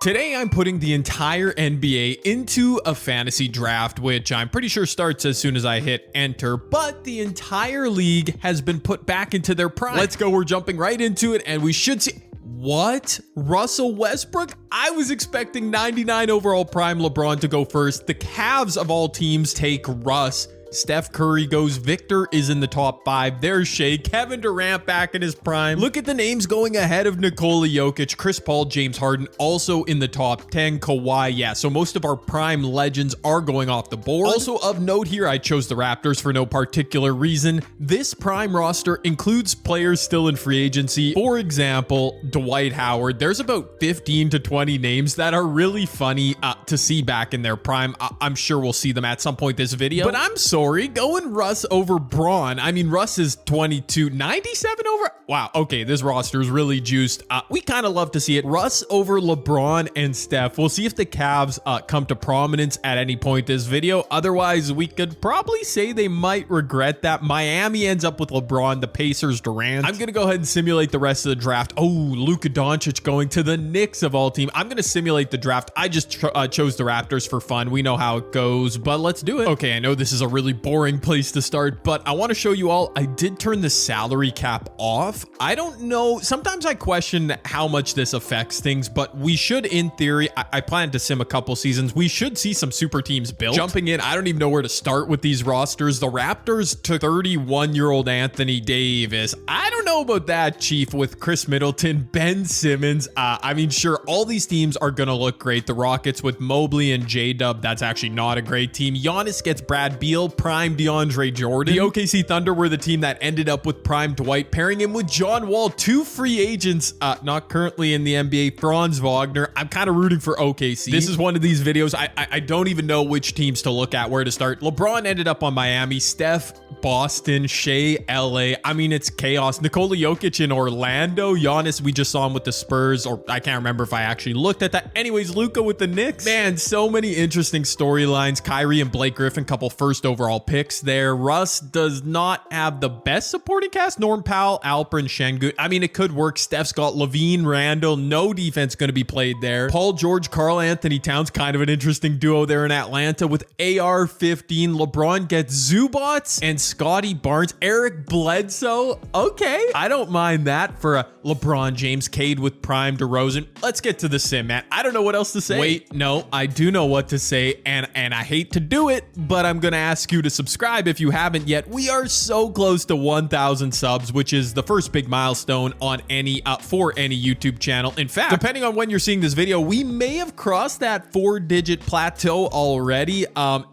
Today, I'm putting the entire NBA into a fantasy draft, which I'm pretty sure starts as soon as I hit enter, but the entire league has been put back into their prime. Let's go. We're jumping right into it, and we should see... What? Russell Westbrook? I was expecting 99 overall prime LeBron to go first. The Cavs of all teams take Russ. Steph Curry goes. Victor is in the top 5. There's Shea. Kevin Durant back in his prime. Look at the names going ahead of Nikola Jokic, Chris Paul, James Harden, also in the top 10. Kawhi, yeah. So most of our prime legends are going off the board. Also of note here, I chose the Raptors for no particular reason. This prime roster includes players still in free agency. For example, Dwight Howard. There's about 15 to 20 names that are really funny to see back in their prime. I'm sure we'll see them at some point this video, but I'm sorry, going Russ over Braun. I mean, Russ is 22, 97 over. Wow. Okay. This roster is really juiced. We kind of love to see it. Russ over LeBron and Steph. We'll see if the Cavs come to prominence at any point this video. Otherwise, we could probably say they might regret that. Miami ends up with LeBron, the Pacers, Durant. I'm going to go ahead and simulate the rest of the draft. Oh, Luka Doncic going to the Knicks of all team. I'm going to simulate the draft. I just chose the Raptors for fun. We know how it goes, but let's do it. Okay. I know this is a really boring place to start, but I want to show you all. I did turn the salary cap off. I don't know. Sometimes I question how much this affects things, but we should, in theory, I plan to sim a couple seasons. We should see some super teams built. Jumping in, I don't even know where to start with these rosters. The Raptors took 31-year-old Anthony Davis. I don't know about that, Chief, with Chris Middleton, Ben Simmons. I mean, sure, all these teams are going to look great. The Rockets with Mobley and J-Dub, that's actually not a great team. Giannis gets Brad Beal, prime DeAndre Jordan. The OKC Thunder were the team that ended up with prime Dwight, pairing him with John Wall. 2 free agents, not currently in the NBA. Franz Wagner. I'm kind of rooting for OKC. This is one of these videos. I don't even know which teams to look at, where to start. LeBron ended up on Miami. Steph, Boston. Shea, LA. I mean, it's chaos. Nikola Jokic in Orlando. Giannis, we just saw him with the Spurs, or I can't remember if I actually looked at that. Anyways, Luka with the Knicks. Man, so many interesting storylines. Kyrie and Blake Griffin, couple first overall picks there. Russ does not have the best supporting cast. Norm Powell, Alperen Şengün. I mean, it could work. Steph's got Levine, Randall. No defense going to be played there. Paul George, Karl Anthony Towns, kind of an interesting duo there in Atlanta with AR-15. LeBron gets Zubats and Scotty Barnes. Eric Bledsoe. Okay, I don't mind that for a LeBron James. Cade with prime DeRozan. Let's get to the sim, man. I don't know what else to say. Wait, no, I do know what to say, and I hate to do it, but I'm going to ask you to subscribe if you haven't yet. We are so close to 1,000 subs, which is the first big milestone on any for any YouTube channel. In fact, depending on when you're seeing this video, we may have crossed that 4-digit plateau already.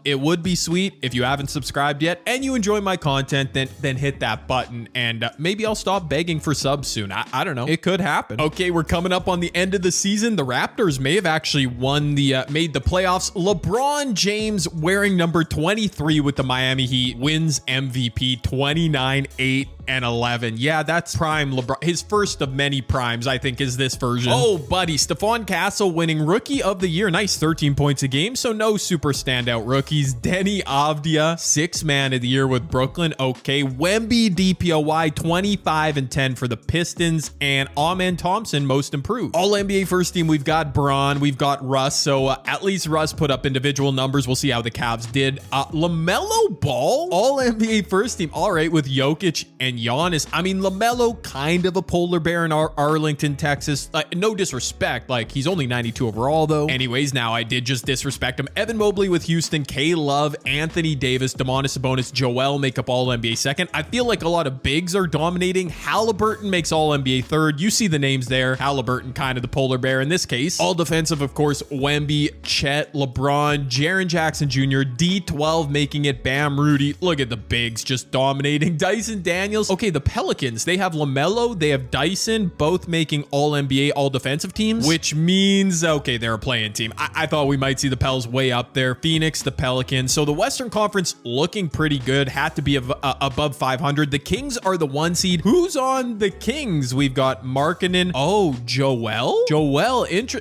It would be sweet if you haven't subscribed yet and you enjoy my content, then hit that button, and maybe I'll stop begging for subs soon. I don't know. It could happen. Okay, we're coming up on the end of the season. The Raptors may have actually won the made the playoffs. LeBron James, wearing number 23 with the Miami Heat, wins MVP. 29, 8, and 11. Yeah, that's prime LeBron. His first of many primes, I think, is this version. Oh, buddy. Stephon Castle winning Rookie of the Year. Nice, 13 points a game, so no super standout rookies. Denny Avdia, 6th Man of the Year with Brooklyn. Okay. Wemby DPOY, 25 and 10 for the Pistons. And Amen Thompson, most improved. All NBA first team, we've got Braun, we've got Russ. So at least Russ put up individual numbers. We'll see how the Cavs did. LaMelo Ball, all NBA first team. All right, with Jokic and Giannis. I mean, LaMelo, kind of a polar bear in Arlington, Texas. No disrespect. Like, he's only 92 overall, though. Anyways, now I did just disrespect him. Evan Mobley with Houston. K Love, Anthony Davis, Domantas Sabonis, Joel make up all NBA second. I feel like a lot of bigs are dominating. Halliburton makes all NBA third. You see the names there. Halliburton, kind of the polar bear in this case. All defensive, of course, Wemby, Chet, LeBron, Jaren Jackson Jr., D12 making it. Bam, Rudy. Look at the bigs just dominating. Dyson Daniels. Okay, the Pelicans, they have LaMelo, they have Dyson, both making all NBA, all defensive teams, which means, okay, they're a play-in team. I thought we might see the Pels way up there. Phoenix, the Pelicans. So the Western Conference looking pretty good. Had to be above 500. The Kings are the 1 seed. Who's on the Kings? We've got Markkanen. Oh, Joel?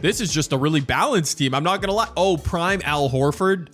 This is just a really balanced team. I'm not going to lie. Oh, prime Al Horford.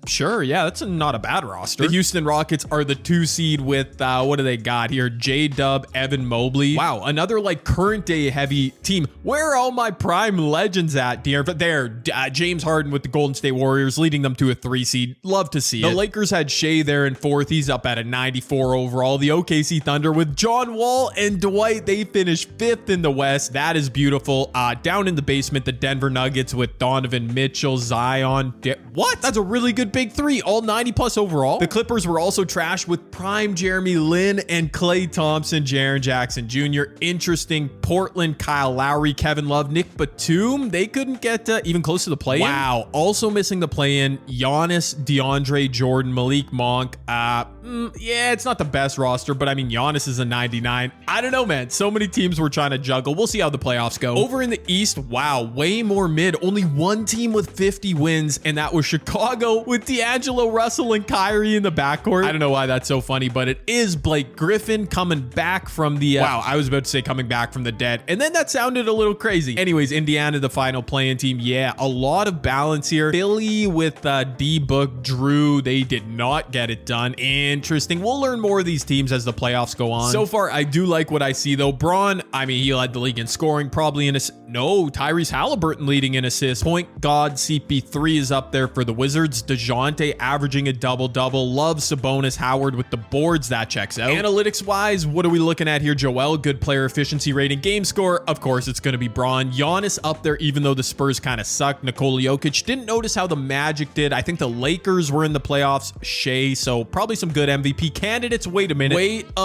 Sure. Yeah, that's not a bad roster. The Houston Rockets are the 2 seed with, what do they got? got here? J-Dub, Evan Mobley. Wow, another like current day heavy team. Where are all my prime legends at, dear? But there, James Harden with the Golden State Warriors leading them to a 3 seed. Love to see it. The Lakers had Shea there in 4th. He's up at a 94 overall. The OKC Thunder with John Wall and Dwight, they finished 5th in the West. That is beautiful. Down in the basement, the Denver Nuggets with Donovan Mitchell, Zion. What? That's a really good big 3. All 90 plus overall. The Clippers were also trashed with prime Jeremy Lin and Klay Thompson, Jaren Jackson Jr. Interesting. Portland, Kyle Lowry, Kevin Love, Nick Batum. They couldn't get even close to the play-in. Wow. Also missing the play-in, Giannis, DeAndre Jordan, Malik Monk. Yeah, it's not the best roster, but I mean, Giannis is a 99. I don't know, man. So many teams were trying to juggle. We'll see how the playoffs go. Over in the East, wow, way more mid. Only one team with 50 wins, and that was Chicago with D'Angelo Russell and Kyrie in the backcourt. I don't know why that's so funny, but it is Blake Griffin coming back from the... wow, I was about to say coming back from the dead, and then that sounded a little crazy. Anyways, Indiana, the final play-in team. Yeah, a lot of balance here. Philly with D-Book, Drew, they did not get it done. Interesting. We'll learn more of these teams as the playoffs go on. So far, I do like what I see, though. Braun, I mean, he led the league in scoring, probably in no, Tyrese Halliburton leading in assists. Point guard CP3 is up there for the Wizards. DeJounte averaging a double-double. Love Sabonis, Howard with the boards. That checks out. Analytics-wise, what are we looking at here? Joel, good player efficiency rating. Game score, of course, it's going to be Braun. Giannis up there, even though the Spurs kind of suck. Nikola Jokic, didn't notice how the Magic did. I think the Lakers were in the playoffs. Shea, so probably some good MVP candidates. Wait a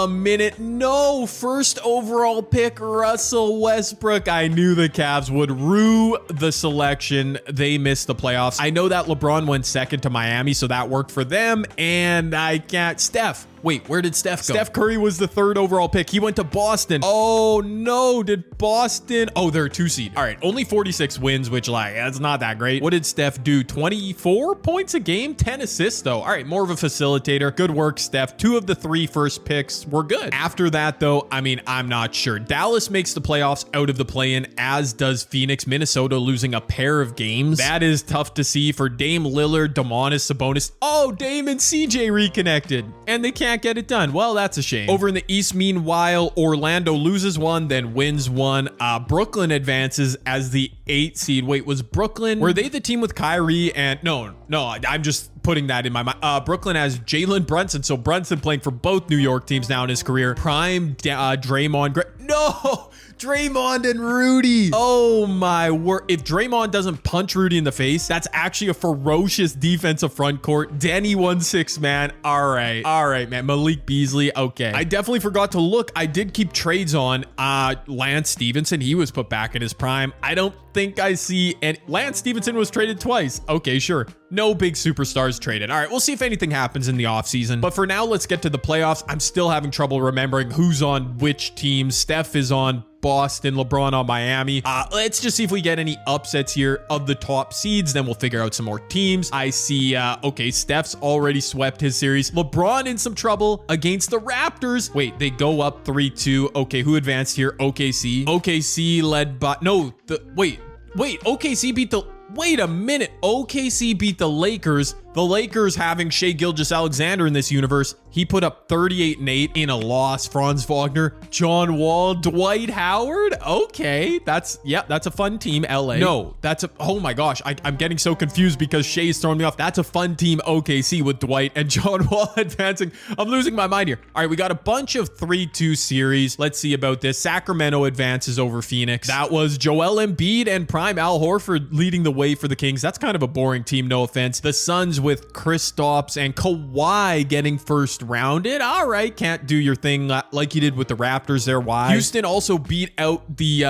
minute. No, first overall pick, Russell Westbrook. I knew the Cavs would rue the selection. They missed the playoffs. I know that LeBron went second to Miami, so that worked for them, and I can't... Steph. Wait, where did Steph go? Steph Curry was the 3rd overall pick. He went to Boston. Oh, no. Did Boston... Oh, they're a 2 seed. All right, only 46 wins, which, like, that's not that great. What did Steph do? 24 points a game? 10 assists, though. All right, more of a facilitator. Good work, Steph. 2 of the 3 first picks were good. After that, though, I mean, I'm not sure. Dallas makes the playoffs out of the play-in, as does Phoenix. Minnesota losing a pair of games. That is tough to see for Dame Lillard, Domantas Sabonis. Oh, Dame and CJ reconnected, and they can't get it done. Well, that's a shame. Over in the East, meanwhile, Orlando loses 1, then wins 1. Brooklyn advances as the 8 seed. Wait, was Brooklyn... Were they the team with Kyrie and... No, I'm just putting that in my mind. Brooklyn has Jalen Brunson. So Brunson playing for both New York teams now in his career. Prime Draymond... No! Draymond and Rudy. Oh my word. If Draymond doesn't punch Rudy in the face, that's actually a ferocious defensive front court. Denny 1-6, man. All right, man. Malik Beasley. Okay. I definitely forgot to look. I did keep trades on Lance Stevenson. He was put back in his prime. I don't think I see... And Lance Stevenson was traded twice. Okay, sure. No big superstars traded. All right, we'll see if anything happens in the offseason. But for now, let's get to the playoffs. I'm still having trouble remembering who's on which team. Steph is on Boston, LeBron on Miami. Let's just see if we get any upsets here of the top seeds. Then we'll figure out some more teams. I see, okay, Steph's already swept his series. LeBron in some trouble against the Raptors. Wait, they go up 3-2. Okay, who advanced here? OKC. OKC led by... No, wait, OKC beat the... Wait a minute. OKC beat the Lakers. The Lakers having Shai Gilgeous-Alexander in this universe. He put up 38-8 in a loss. Franz Wagner, John Wall, Dwight Howard. Okay, that's a fun team. LA. No, oh my gosh, I'm getting so confused because Shai's throwing me off. That's a fun team. OKC with Dwight and John Wall advancing. I'm losing my mind here. All right, we got a bunch of 3-2 series. Let's see about this. Sacramento advances over Phoenix. That was Joel Embiid and prime Al Horford leading the way for the Kings. That's kind of a boring team, no offense. The Suns with Kristaps and Kawhi getting first rounded. All right, can't do your thing like you did with the Raptors there. Why? Houston also beat out the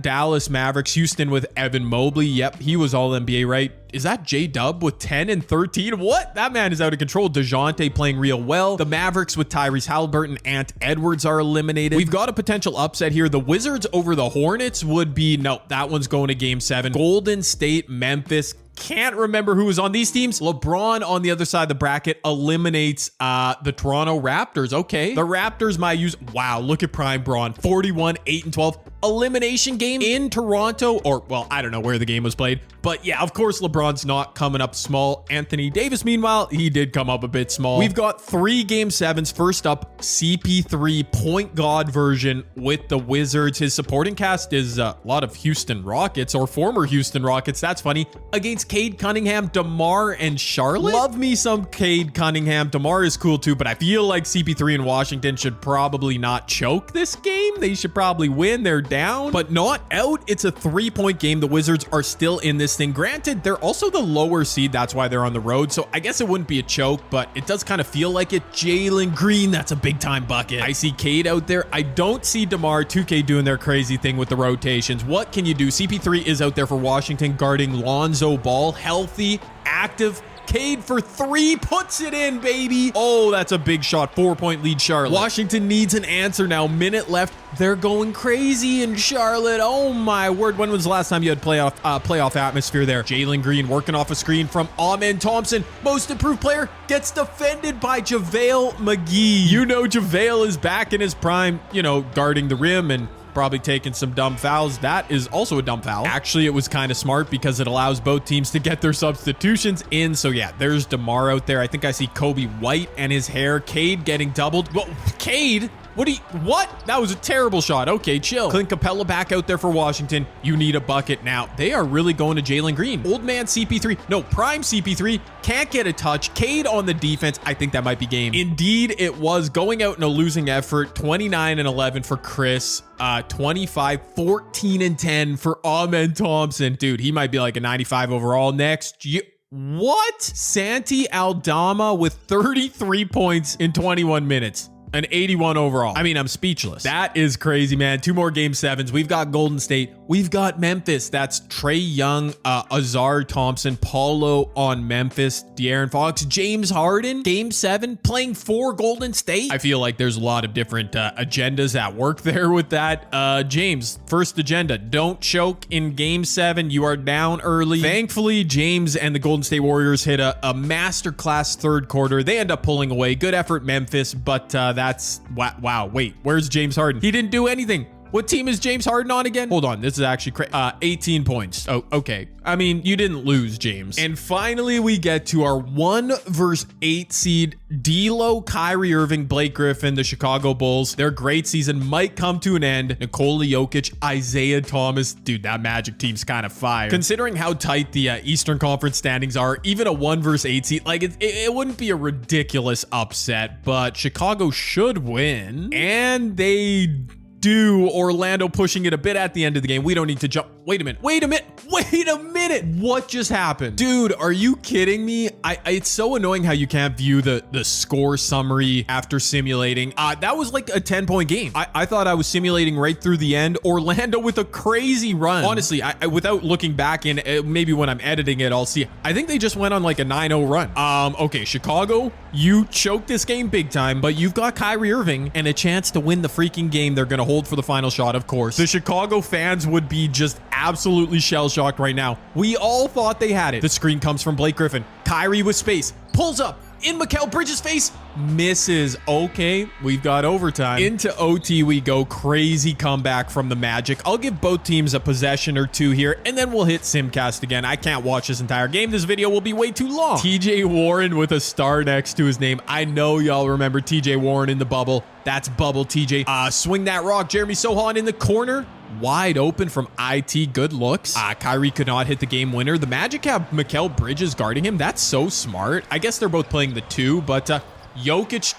Dallas Mavericks. Houston with Evan Mobley. Yep, he was all NBA, right? Is that J-Dub with 10 and 13? What? That man is out of control. DeJounte playing real well. The Mavericks with Tyrese Halliburton, Ant Edwards are eliminated. We've got a potential upset here. The Wizards over the Hornets would be... No, that one's going to game 7. Golden State, Memphis. can't remember who was on these teams. LeBron on the other side of the bracket eliminates the Toronto Raptors. Okay. The Raptors might use, wow, look at Prime Braun, 41, 8 and 12. Elimination game in Toronto, or well, I don't know where the game was played, but yeah, of course LeBron's not coming up small. Anthony Davis, meanwhile, he did come up a bit small. We've got 3 game 7s. First up, CP3 point guard version with the Wizards. His supporting cast is a lot of Houston Rockets, or former Houston Rockets. That's funny. Against Cade Cunningham, DeMar, and Charlotte. Love me some Cade Cunningham. DeMar is cool too, but I feel like CP3 and Washington should probably not choke this game. They should probably win. They're down, but not out. It's a 3-point game. The Wizards are still in this thing. Granted, they're also the lower seed. That's why they're on the road. So I guess it wouldn't be a choke, but it does kind of feel like it. Jalen Green, that's a big time bucket. I see Cade out there. I don't see DeMar. 2K doing their crazy thing with the rotations. What can you do? CP3 is out there for Washington guarding Lonzo Ball. Healthy, active. Cade for 3, puts it in, baby. Oh, that's a big shot. 4-point lead, Charlotte. Washington needs an answer now. Minute left. They're going crazy in Charlotte. Oh my word. When was the last time you had playoff atmosphere there? Jalen Green working off a screen from Amen Thompson. Most improved player gets defended by JaVale McGee. You know JaVale is back in his prime, you know, guarding the rim and probably taking some dumb fouls. That is also a dumb foul. Actually, it was kind of smart because it allows both teams to get their substitutions in. So yeah, there's DeMar out there. I think I see Kobe White and his hair. Cade getting doubled. Well, Cade? What? That was a terrible shot. Okay, chill. Clint Capella back out there for Washington. You need a bucket now. They are really going to Jalen Green. Old man CP3. No, prime CP3. Can't get a touch. Cade on the defense. I think that might be game. Indeed, it was going out in a losing effort. 29 and 11 for Chris. 25, 14 and 10 for Amen Thompson. Dude, he might be like a 95 overall next year. What? Santi Aldama with 33 points in 21 minutes. An 81 overall. I mean, I'm speechless. That is crazy, man. 2 more game 7s. We've got Golden State. We've got Memphis. That's Trae Young, Azar Thompson, Paulo on Memphis, De'Aaron Fox, James Harden. Game 7 playing for Golden State. I feel like there's a lot of different agendas at work there with that. James, first agenda, don't choke in game 7. You are down early. Thankfully, James and the Golden State Warriors hit a masterclass third quarter. They end up pulling away. Good effort, Memphis, but that's wow. Wait, where's James Harden? He didn't do anything. What team is James Harden on again? Hold on, this is actually crazy. 18 points. Oh, okay. I mean, you didn't lose, James. And finally, we get to our 1 versus 8 seed. D'Lo, Kyrie Irving, Blake Griffin, the Chicago Bulls. Their great season might come to an end. Nikola Jokic, Isaiah Thomas. Dude, that Magic team's kind of fire. Considering how tight the Eastern Conference standings are, even a 1 versus 8 seed, like it wouldn't be a ridiculous upset, but Chicago should win. And they do. Orlando pushing it a bit at the end of the game. We don't need to jump. Wait a minute. What just happened? Dude, are you kidding me? It's so annoying how you can't view the score summary after simulating. That was like a 10-point game. I thought I was simulating right through the end. Orlando with a crazy run. Honestly, I without looking back in, maybe when I'm editing it, I'll see. I think they just went on like a 9-0 run. Okay, Chicago, you choked this game big time, but you've got Kyrie Irving and a chance to win the freaking game. They're going to hold for the final shot, of course. The Chicago fans would be just absolutely shell-shocked right now. We all thought they had it. The screen comes from Blake Griffin. Kyrie with space. Pulls up. In Mikal Bridges' face. Misses. Okay, we've got overtime. Into OT we go. Crazy comeback from the Magic. I'll give both teams a possession or 2 here, and then we'll hit Simcast again. I can't watch this entire game. This video will be way too long. TJ Warren with a star next to his name. I know y'all remember TJ Warren in the bubble. That's bubble TJ. Swing that rock. Jeremy Sohan in the corner. Wide open from IT. Good looks. Kyrie could not hit the game winner. The Magic have Mikal Bridges guarding him. That's so smart. I guess they're both playing the 2, but Jokic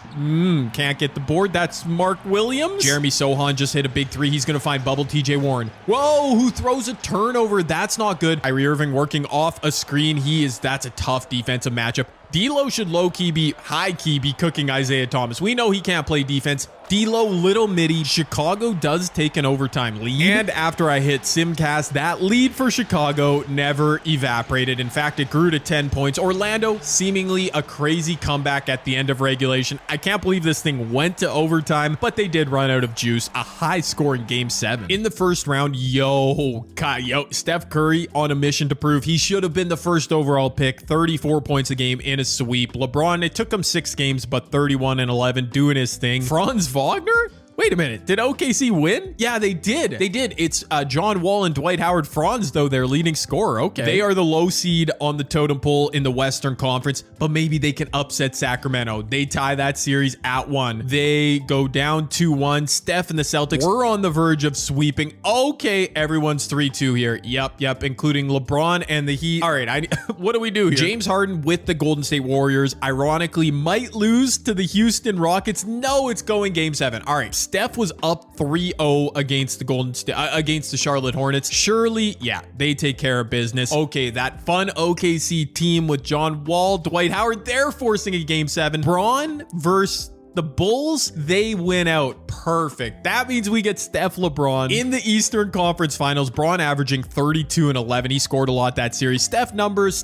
can't get the board. That's Mark Williams. Jeremy Sohan just hit a big 3. He's going to find bubble TJ Warren. Whoa, who throws a turnover? That's not good. Kyrie Irving working off a screen. That's a tough defensive matchup. D'Lo should low-key be, high-key be cooking Isaiah Thomas. We know he can't play defense. D'Lo, little midi. Chicago does take an overtime lead. And after I hit Simcast, that lead for Chicago never evaporated. In fact, it grew to 10 points. Orlando, seemingly a crazy comeback at the end of regulation. I can't believe this thing went to overtime, but they did run out of juice. A high-scoring game 7. In the first round, Steph Curry on a mission to prove he should have been the first overall pick. 34 points a game in a sweep. LeBron, it took him 6 games, but 31 and 11 doing his thing. Franz Wagner? Wait a minute. Did OKC win? Yeah, they did. They did. It's John Wall and Dwight Howard. Franz, though, their leading scorer. Okay. They are the low seed on the totem pole in the Western Conference, but maybe they can upset Sacramento. They tie that series at 1. They go down 2-1. Steph and the Celtics were on the verge of sweeping. Okay, everyone's 3-2 here. Yep, including LeBron and the Heat. All right, what do we do here? James Harden with the Golden State Warriors, ironically, might lose to the Houston Rockets. No, it's going game 7. All right. Steph was up 3-0 against the Charlotte Hornets. Surely, yeah, they take care of business. Okay, that fun OKC team with John Wall, Dwight Howard, they're forcing a game 7. Braun versus the Bulls, they win out. Perfect. That means we get Steph LeBron in the Eastern Conference Finals. Braun averaging 32 and 11. He scored a lot that series. Steph's numbers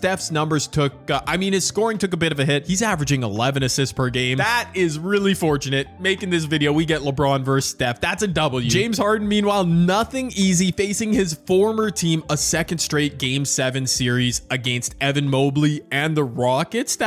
took, his scoring took a bit of a hit. He's averaging 11 assists per game. That is really fortunate. Making this video, we get LeBron versus Steph. That's a W. James Harden, meanwhile, nothing easy, facing his former team a second straight game 7 series against Evan Mobley and the Rockets.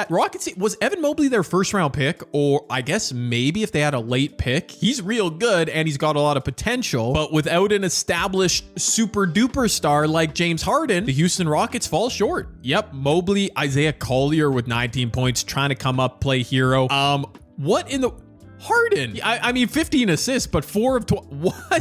Was Evan Mobley their first round pick? Or I guess maybe if they had a late pick. He's real good and he's got a lot of potential, but without an established super duper star like James Harden, the Houston Rockets fall short. Yep, Mobley, Isaiah Collier with 19 points, trying to come up, play hero. What in the... Harden, 15 assists, but 4 of 12.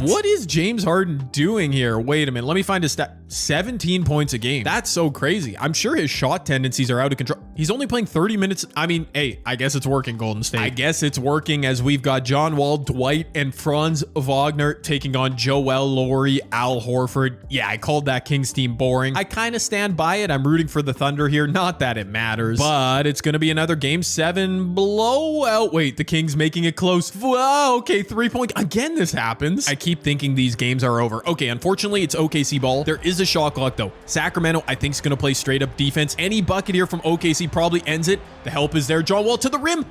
What is James Harden doing here? Wait a minute. Let me find his stat. 17 points a game. That's so crazy. I'm sure his shot tendencies are out of control. He's only playing 30 minutes. Hey, I guess it's working, Golden State. I guess it's working, as we've got John Wall, Dwight, and Franz Wagner taking on Joel Laurie, Al Horford. Yeah, I called that Kings team boring. I kind of stand by it. I'm rooting for the Thunder here. Not that it matters, but it's going to be another game 7 blowout. Wait, the Kings making it close. Wow, okay, 3-point. Again, this happens. I keep thinking these games are over. Okay, unfortunately, it's OKC ball. There is a shot clock, though. Sacramento, I think, is going to play straight up defense. Any bucket here from OKC probably ends it. The help is there. John Wall to the rim.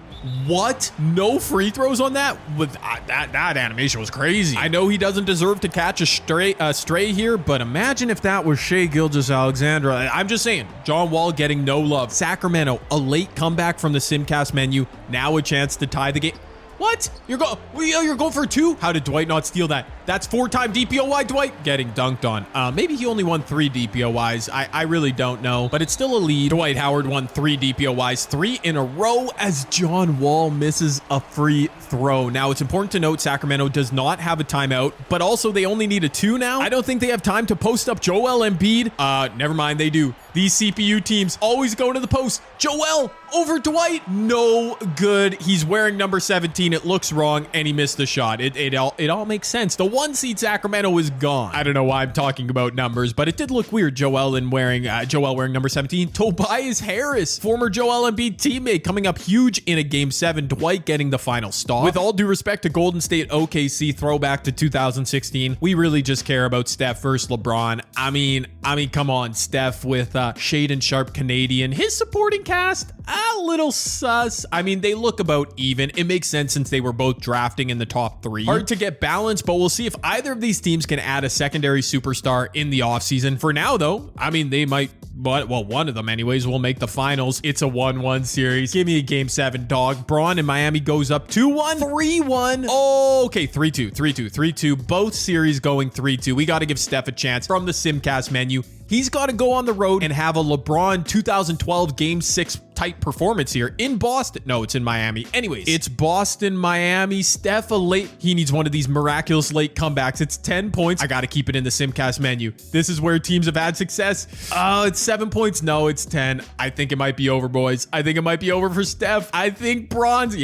What? No free throws on that? With that animation was crazy. I know he doesn't deserve to catch a stray here, but imagine if that was Shai Gilgeous-Alexander. I'm just saying, John Wall getting no love. Sacramento, a late comeback from the Simcast menu. Now a chance to tie the game. What? You're going for 2? How did Dwight not steal that? That's 4-time DPOY Dwight getting dunked on. Maybe he only won 3 DPOYs. I really don't know, but it's still a lead. Dwight Howard won 3 DPOYs, 3 in a row, as John Wall misses a free throw. Now, it's important to note Sacramento does not have a timeout, but also they only need a 2 now. I don't think they have time to post up Joel Embiid. Never mind, they do. These CPU teams always go to the post. Joel over Dwight. No good. He's wearing number 17. It looks wrong, and he missed the shot. It all makes sense. The 1 seed Sacramento is gone. I don't know why I'm talking about numbers, but it did look weird. Joel wearing number 17. Tobias Harris, former Joel Embiid teammate, coming up huge in a game 7. Dwight getting the final stop. With all due respect to Golden State OKC, throwback to 2016, we really just care about Steph versus LeBron. I mean, come on, Steph with Shaedon Sharpe, Canadian. His supporting cast, a little sus. They look about even. It makes sense since they were both drafting in the top 3. Hard to get balance, but we'll see if either of these teams can add a secondary superstar in the offseason. For now, though, they might, but one of them anyways will make the finals. It's a 1-1 series. Give me a game 7, dog. Braun in Miami goes up 2-1, 3-1. Oh, okay, 3-2. Both series going 3-2. We got to give Steph a chance from the Simcast menu. He's got to go on the road and have a LeBron 2012 Game 6 type performance here in Boston. No, it's in Miami. Anyways, it's Boston, Miami. Steph, he needs one of these miraculous late comebacks. It's 10 points. I got to keep it in the Simcast menu. This is where teams have had success. It's 7 points. No, it's 10. I think it might be over, boys. I think it might be over for Steph. I think Braun's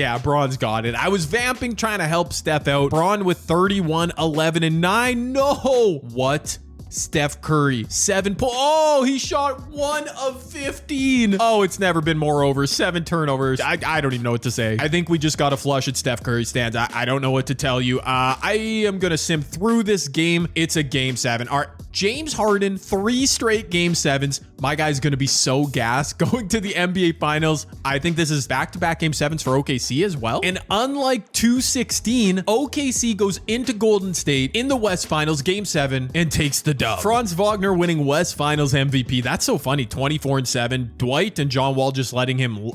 got it. I was vamping, trying to help Steph out. Braun with 31, 11, and 9. No. What? Steph Curry, 7 points. Oh, he shot 1 of 15. Oh, it's never been more over. 7 turnovers. I don't even know what to say. I think we just got to flush at Steph Curry stands. I don't know what to tell you. I am going to sim through this game. It's a game 7. All right. James Harden, 3 straight game 7s. My guy's going to be so gassed going to the NBA Finals. I think this is back-to-back game 7s for OKC as well. And unlike 2-16, OKC goes into Golden State in the West Finals game 7 and takes the dub. Franz Wagner winning West Finals MVP. That's so funny. 24-7. Dwight and John Wall just letting him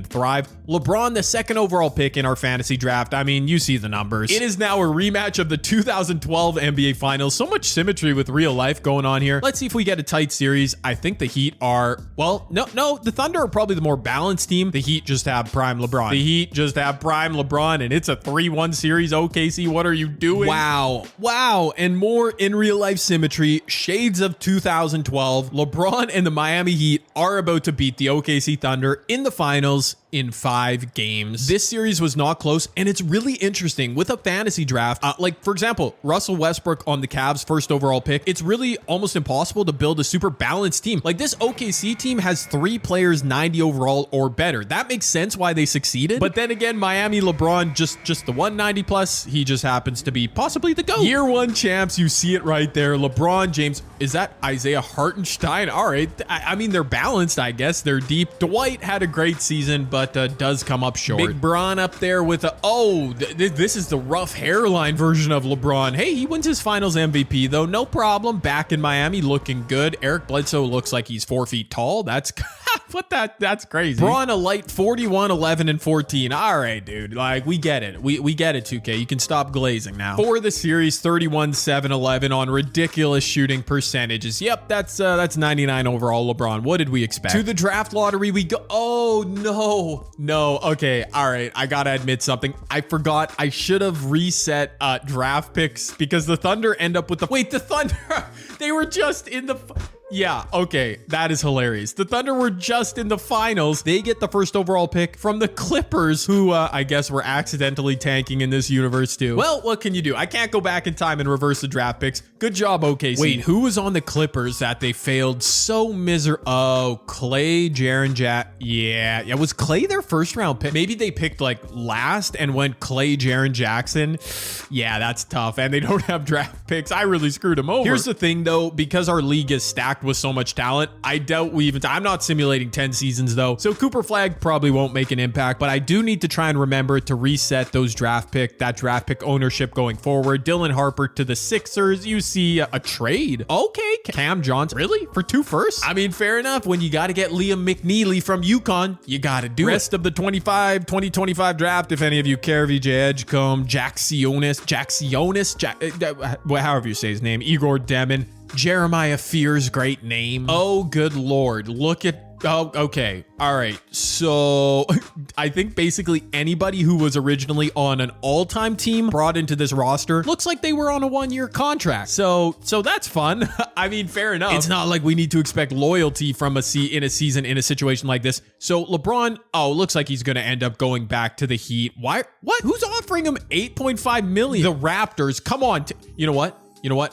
thrive. LeBron, the 2nd overall pick in our fantasy draft. I mean, you see the numbers. It is now a rematch of the 2012 NBA Finals. So much symmetry with real life going on here. Let's see if we get a tight series. I think the Heat are, well, no, the Thunder are probably the more balanced team. The Heat just have prime LeBron. And it's a 3-1 series. OKC, what are you doing? Wow. And more in real life symmetry. Shades of 2012. LeBron and the Miami Heat are about to beat the OKC Thunder in the finals in 5 games. This series was not close, and it's really interesting with a fantasy draft. Like, for example, Russell Westbrook on the Cavs' 1st overall pick. It's really almost impossible to build a super balanced team. Like, this OKC team has 3 players 90 overall or better. That makes sense why they succeeded. But then again, Miami LeBron, just the 190 plus, he just happens to be possibly the GOAT. Year 1 champs, you see it right there. LeBron James, is that Isaiah Hartenstein? All right. I mean, they're balanced, I guess. They're deep. Dwight had a great season, but does come up short. Big Bron up there with this is the rough hairline version of LeBron. Hey, he wins his finals MVP though. No problem. Back in Miami looking good. Eric Bledsoe looks like he's 4 feet tall. That's that's crazy. Bron a light 41, 11, and 14. All right, dude. Like, we get it. We get it, 2K. You can stop glazing now. For the series, 31, 7, 11 on ridiculous shooting percentages. Yep, that's 99 overall LeBron. What did we expect? To the draft lottery we go. Oh, no. Okay, all right. I gotta admit something. I forgot. I should have reset draft picks because the Thunder end up with the Thunder. They were just in the... Yeah, okay, that is hilarious. The Thunder were just in the finals. They get the 1st overall pick from the Clippers, who I guess were accidentally tanking in this universe too. Well, what can you do? I can't go back in time and reverse the draft picks. Good job, OKC. Wait, who was on the Clippers that they failed so miserably? Oh, Clay, Jaren Jack. Yeah. Was Clay their 1st round pick? Maybe they picked like last and went Clay, Jaren Jackson. Yeah, that's tough. And they don't have draft picks. I really screwed them over. Here's the thing though, because our league is stacked with so much talent, I doubt I'm not simulating 10 seasons though, so Cooper Flag probably won't make an impact, but I do need to try and remember to reset that draft pick ownership going forward. Dylan Harper to the Sixers. You see a trade. Okay, Cam Johnson. Really? For 2 firsts? I mean, fair enough. When you got to get Liam McNeely from UConn, you got to do rest it. Of the 2025 draft, if any of you care, VJ Edgecombe, Jacksionis, however you say his name, Igor Demon, Jeremiah Fears, great name. Oh, good Lord. Look at... Oh, okay. All right. So I think basically anybody who was originally on an all-time team brought into this roster looks like they were on a 1-year contract. So that's fun. I mean, fair enough. It's not like we need to expect loyalty from in a season in a situation like this. So LeBron, looks like he's going to end up going back to the Heat. Why? What? Who's offering him $8.5 million? The Raptors. Come on. You know what?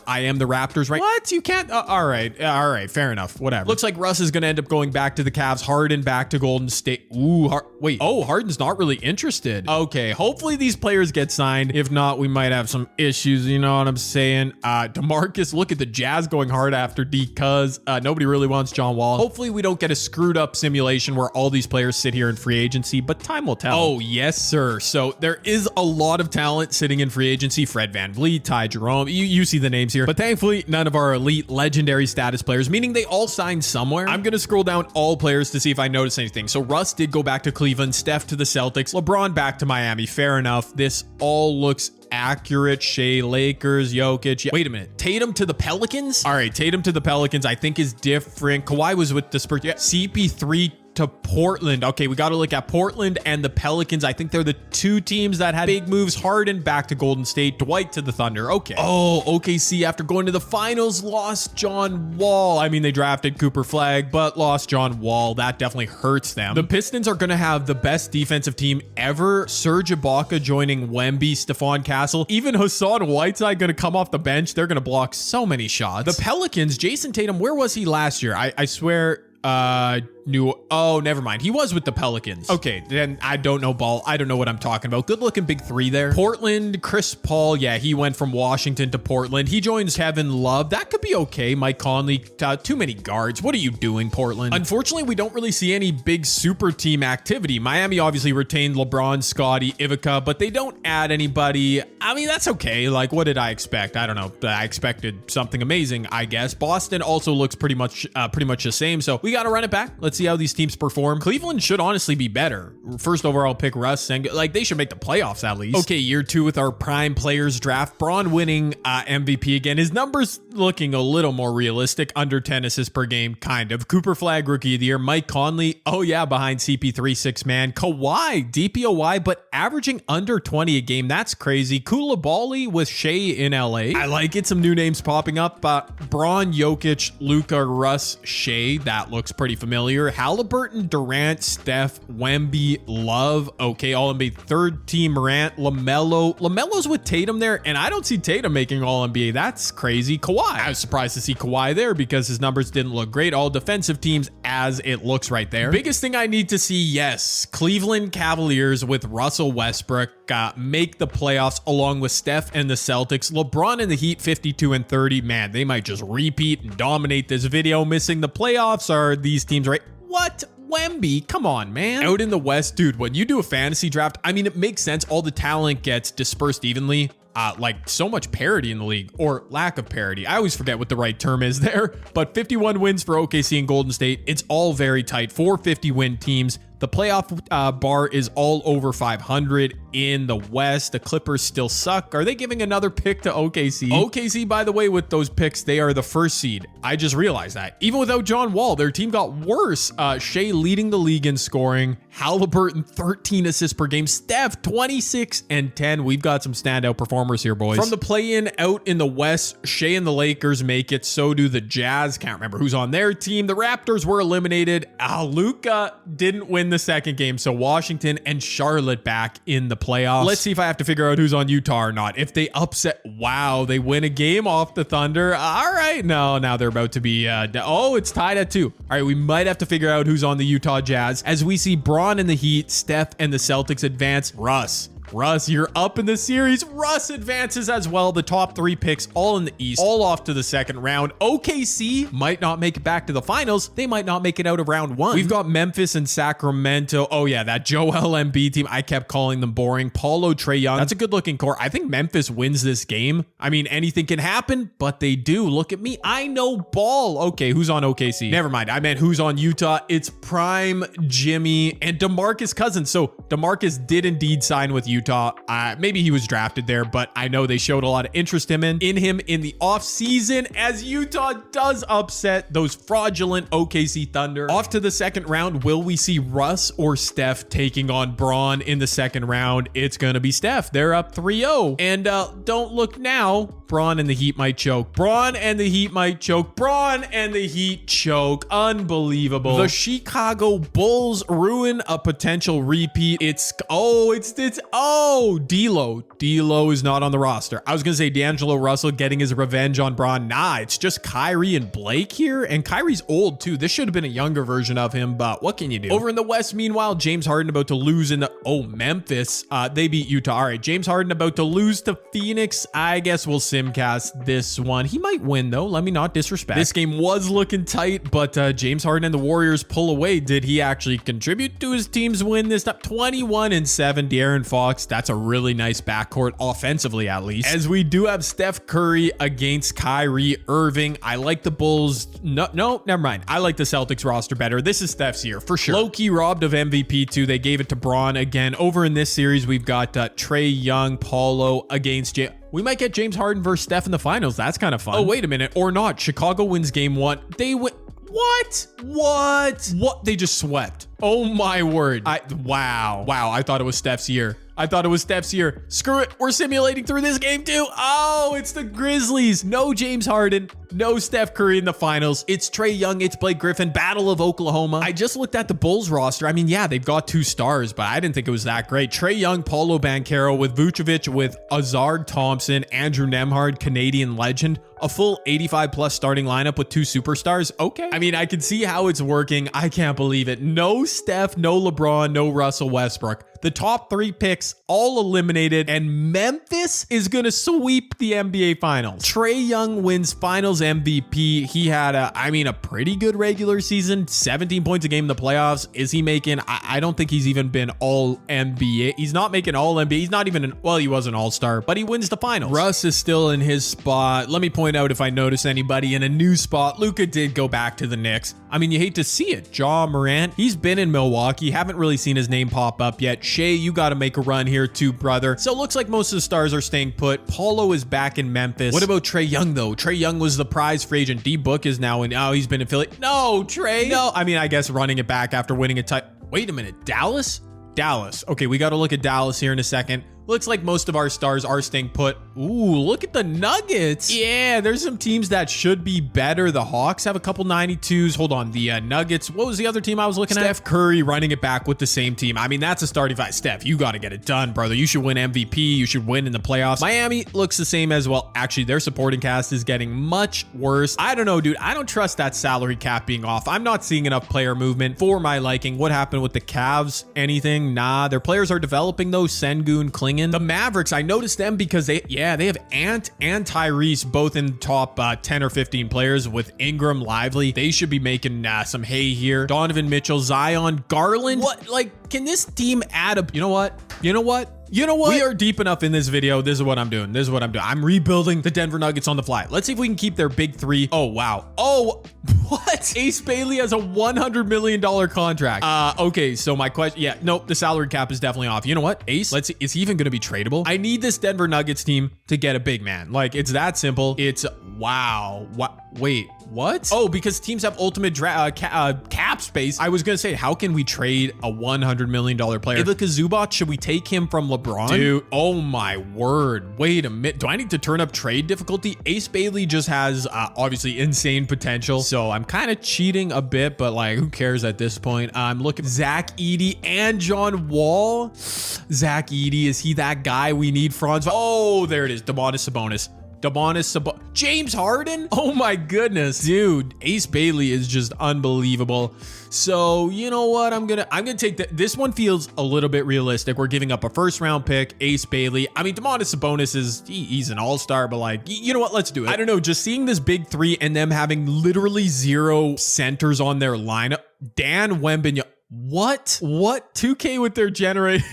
I am the Raptors, right? What? You can't? All right. Fair enough. Whatever. Looks like Russ is going to end up going back to the Cavs. Harden back to Golden State. Ooh, Harden's not really interested. Okay, hopefully these players get signed. If not, we might have some issues. You know what I'm saying? DeMarcus, look at the Jazz going hard after because nobody really wants John Wall. Hopefully we don't get a screwed up simulation where all these players sit here in free agency, but time will tell. Oh, yes, sir. So there is a lot of talent sitting in free agency. Fred VanVleet, Ty Jerome. You see the names here, but thankfully none of our elite legendary status players, meaning they all signed somewhere. I'm going to scroll down all players to see if I notice anything. So Russ did go back to Cleveland, Steph to the Celtics, LeBron back to Miami. Fair enough. This all looks accurate. Shea, Lakers, Jokic. Wait a minute. Tatum to the Pelicans? All right, Tatum to the Pelicans I think is different. Kawhi was with the Spurs. Yeah. CP3 to to Portland. Okay, we got to look at Portland and the Pelicans. I think they're the two teams that had big moves. Harden back to Golden State, Dwight to the Thunder. Okay. Oh, OKC after going to the finals lost John Wall. I mean, they drafted Cooper Flag, but lost John Wall. That definitely hurts them. The Pistons are going to have the best defensive team ever. Serge Ibaka joining Wemby, Stephon Castle, even Hassan Whiteside going to come off the bench. They're going to block so many shots. The Pelicans, Jason Tatum, where was he last year? I swear, oh, never mind. He was with the Pelicans. Okay, then I don't know ball. I don't know what I'm talking about. Good looking big three there. Portland, Chris Paul. Yeah, he went from Washington to Portland. He joins Kevin Love. That could be okay. Mike Conley, too many guards. What are you doing, Portland? Unfortunately, we don't really see any big super team activity. Miami obviously retained LeBron, Scottie, Ivica, but they don't add anybody. I mean, that's okay. Like, what did I expect? I don't know. I expected something amazing, I guess. Boston also looks pretty much the same. So we got to run it back. Let's see how these teams perform. Cleveland should honestly be better. First overall pick, Russ, and like they should make the playoffs at least. Okay, year 2 with our prime players draft. Braun winning MVP again. His numbers looking a little more realistic. Under 10 assists per game, kind of. Cooper Flag, rookie of the year. Mike Conley, oh yeah, behind CP3, 6-man. Kawhi, DPOY, but averaging under 20 a game. That's crazy. Koulibaly with Shea in LA. I like it. Some new names popping up. Braun, Jokic, Luka, Russ, Shea. That looks pretty familiar. Halliburton, Durant, Steph, Wemby, Love. Okay, All-NBA third team Morant, LaMelo. LaMelo's with Tatum there, and I don't see Tatum making All-NBA. That's crazy. Kawhi. I was surprised to see Kawhi there because his numbers didn't look great. All defensive teams as it looks right there. Biggest thing I need to see, yes, Cleveland Cavaliers with Russell Westbrook make the playoffs along with Steph and the Celtics. LeBron and the Heat 52 and 30. Man, they might just repeat and dominate this video. Missing the playoffs are these teams, right? What? Wemby? Come on, man. Out in the West, dude, when you do a fantasy draft, I mean, it makes sense. All the talent gets dispersed evenly. Like so much parity in the league, or lack of parity. I always forget what the right term is there, but 51 wins for OKC and Golden State. It's all very tight. 4 50-win teams. The playoff bar is all over 500 in the West. The Clippers still suck. Are they giving another pick to OKC? OKC, by the way, with those picks, they are the first seed. I just realized that. Even without John Wall, their team got worse. Shea leading the league in scoring. Halliburton, 13 assists per game. Steph, 26 and 10. We've got some standout performers here, boys. From the play-in out in the West, Shea and the Lakers make it. So do the Jazz. Can't remember who's on their team. The Raptors were eliminated. Luka didn't win the second game, so Washington and Charlotte back in the playoffs. Let's see if I have to figure out who's on Utah or not. If they upset, wow, they win a game off the Thunder. All right, no, now they're about to be, oh, it's tied at 2. All right, we might have to figure out who's on the Utah Jazz as we see Braun and the Heat, Steph and the Celtics advance. Russ, you're up in the series. Russ advances as well. The top 3 picks all in the East, all off to the second round. OKC might not make it back to the finals. They might not make it out of round 1. We've got Memphis and Sacramento. Oh yeah, that Joel Embiid team. I kept calling them boring. Paulo, Trae Young. That's a good looking core. I think Memphis wins this game. I mean, anything can happen, but they do. Look at me. I know ball. Okay, who's on OKC? Never mind. I meant who's on Utah. It's Prime, Jimmy, and DeMarcus Cousins. So DeMarcus did indeed sign with Utah. Maybe he was drafted there, but I know they showed a lot of interest in him in the offseason as Utah does upset those fraudulent OKC Thunder. Off to the second round, will we see Russ or Steph taking on Braun in the second round? It's going to be Steph. They're up 3-0. And don't look now. Braun and the Heat might choke. Braun and the Heat might choke. Braun and the Heat choke. Unbelievable. The Chicago Bulls ruin a potential repeat. D'Lo is not on the roster. I was going to say D'Angelo Russell getting his revenge on Braun. Nah, it's just Kyrie and Blake here. And Kyrie's old too. This should have been a younger version of him, but what can you do? Over in the West, meanwhile, James Harden about to lose in the, Memphis. They beat Utah. All right, James Harden about to lose to Phoenix. I guess we'll simcast this one. He might win though. Let me not disrespect. This game was looking tight, but James Harden and the Warriors pull away. Did he actually contribute to his team's win this time? 21-7, De'Aaron Fox. That's a really nice backcourt offensively, at least. As we do have Steph Curry against Kyrie Irving. I like the Bulls. No, never mind. I like the Celtics roster better. This is Steph's year for sure. Low-key robbed of MVP too. They gave it to Braun again. Over in this series, we've got Trae Young, Paulo against we might get James Harden versus Steph in the finals. That's kind of fun. Oh, wait a minute. Or not. Chicago wins game 1. They win. What? They just swept. Oh my word. Wow. I thought it was Steph's year. Screw it. We're simulating through this game too. Oh, it's the Grizzlies. No James Harden. No Steph Curry in the finals. It's Trae Young. It's Blake Griffin. Battle of Oklahoma. I just looked at the Bulls roster. I mean, yeah, they've got 2 stars, but I didn't think it was that great. Trae Young, Paulo Banchero with Vucevic, with Azard Thompson, Andrew Nembhard, Canadian legend. A full 85+ starting lineup with 2 superstars. Okay. I mean, I can see how it's working. I can't believe it. No Steph, no LeBron, no Russell Westbrook. The top 3 picks all eliminated, and Memphis is going to sweep the NBA Finals. Trae Young wins Finals MVP. He had a pretty good regular season, 17 points a game in the playoffs. Is he making, I don't think he's even been all NBA. He's not making all NBA. He's not even, he was an all-star, but he wins the finals. Russ is still in his spot. Let me point out if I notice anybody in a new spot. Luka did go back to the Knicks. I mean, you hate to see it. Ja Morant, he's been in Milwaukee. Haven't really seen his name pop up yet. Shea, you got to make a run here too, brother. So it looks like most of the stars are staying put. Paulo is back in Memphis. What about Trae Young, though? Trae Young was the prize free agent. D-Book is now in. Oh, he's been in Philly. No, Trae. No, I mean, I guess running it back after winning a title. Wait a minute. Dallas? Okay, we got to look at Dallas here in a second. Looks like most of our stars are staying put. Ooh, look at the Nuggets. Yeah, there's some teams that should be better. The Hawks have a couple 92s. Hold on, the Nuggets. What was the other team I was looking at? Steph Curry running it back with the same team. I mean, that's a starting five. Steph, you got to get it done, brother. You should win MVP. You should win in the playoffs. Miami looks the same as well. Actually, their supporting cast is getting much worse. I don't know, dude. I don't trust that salary cap being off. I'm not seeing enough player movement for my liking. What happened with the Cavs? Anything? Nah, their players are developing though. Sengun, Klingon. The Mavericks, I noticed them because they have Ant and Tyrese both in top 10 or 15 players with Ingram, Lively. They should be making some hay here. Donovan Mitchell, Zion, Garland. What? Like, can this team add up? You know what? We are deep enough in this video. This is what I'm doing. I'm rebuilding the Denver Nuggets on the fly. Let's see if we can keep their big 3. Oh, wow. Oh, what? Ace Bailey has a $100 million contract. Okay, so my question, nope, the salary cap is definitely off. You know what, Ace, let's see, is he even going to be tradable? I need this Denver Nuggets team to get a big man. Like, it's that simple. It's, wow. Wait, what? Oh, because teams have ultimate cap space. I was going to say, how can we trade a $100 million player? Ivica Zubac, should we take him from LeBron? Dude, oh my word. Wait a minute. Do I need to turn up trade difficulty? Ace Bailey just has obviously insane potential. So I'm kind of cheating a bit, but like, who cares at this point? I'm looking Zach Edey and John Wall. Zach Edey, is he that guy we need? Franz? Oh, there it is. Domantas Sabonis. James Harden? Oh my goodness, dude. Ace Bailey is just unbelievable. So, you know what? I'm gonna take this one. Feels a little bit realistic. We're giving up a first round pick, Ace Bailey. I mean, Domantas Sabonis he's an all-star, but like, you know what? Let's do it. I don't know, just seeing this big 3 and them having literally 0 centers on their lineup. Dan Wembanyama. What? 2K with their generated